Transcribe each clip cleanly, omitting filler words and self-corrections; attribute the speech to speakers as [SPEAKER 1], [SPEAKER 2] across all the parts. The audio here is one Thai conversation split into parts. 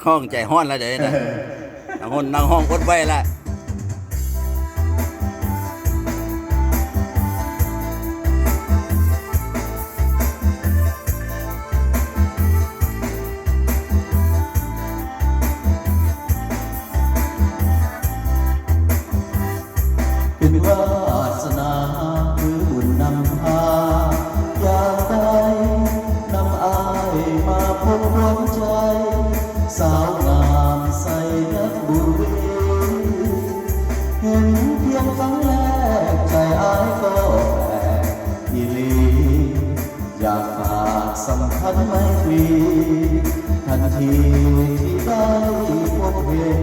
[SPEAKER 1] ห้องใจห้อนแล้วเดี๋ยวนี้นะนั่งห้องอดไว้ละ
[SPEAKER 2] เป็นวาสนาคือบุญนำพาอยากได้นำอายมาพบดวงใจสาวงามใสนักบุรีเห็นเพียงครั้งแรกใจอายก็แปลกอีหลีอยากฝากสัมพันธ์ไมตรีทันทีที่ได้พบเห็น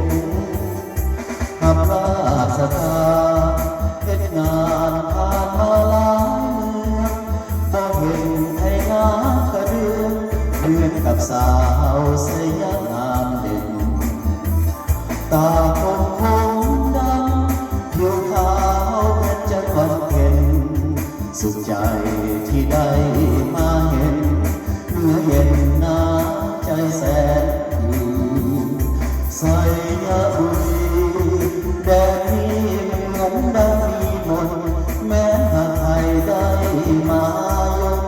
[SPEAKER 2] คำราชทานเฮ็ดงานผ่านมาหลายเมืองบ่เห็นให้งามกระเดือนเหมือนกับสาวสยามงามเด่นตาคมคมดำผิวขาวเพชรจะควันเพ็ญสุขใจที่ได้มาเห็นเมื่อเย็นน้ำใจแสนดีใสยาบุรีแดนนี้เหมือนดังมีมนต์แม้หากใครได้มายน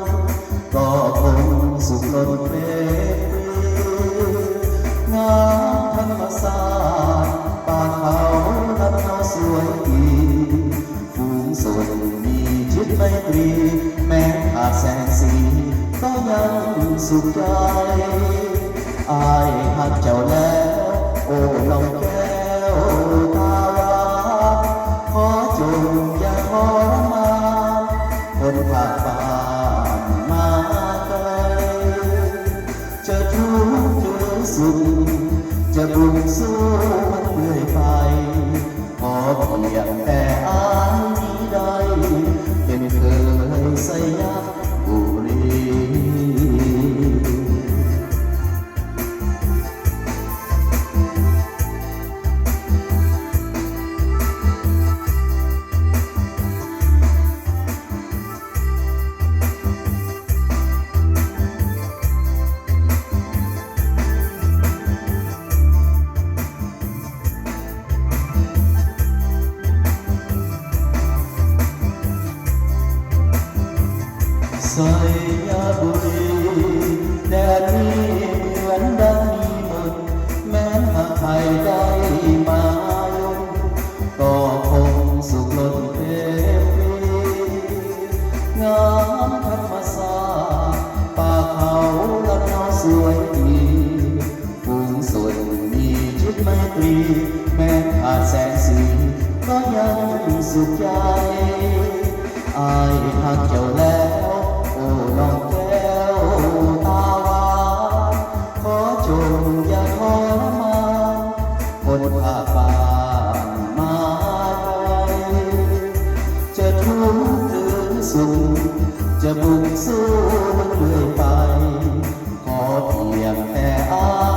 [SPEAKER 2] ก็คงสุขล้นเพลงามธรรมศาสตร์ป่าเขาลำเขาสวยดีฝูงชนมีจิตไมตรีแม้ขาดแสงสีก็ยังสุขใจอายหักเจ้าแล้วโอ้น้องแก้วตาขอจงอย่าทรมานคนผ่านบ้านมาไกลจะทุกข์หรือสุขจะบุญสู้มันเรื่อยไปขอเพียงแต่อายนี้ได้เป็นเคยสยามบุรี สยามบุรีแดนนี้เหมือนดังมีมนต์แม้หากใครได้มายนก็คงสุขล้นเพรีงามธรรมศาสตร์ป่าเขาลำนาสวยดีฝูงชนมีจิตไมตรีแม้ขาดแสงสีก็ยังสุขใจอายหักเจ้าแล้วโอ้น้องแก้วตาหวานขอจงอย่าทรมานคนผ่าบ้านมาไกลจะทุกข์หรือสุขจะบุกสู้มันเรื่อยไปขอเพียงแต่อาย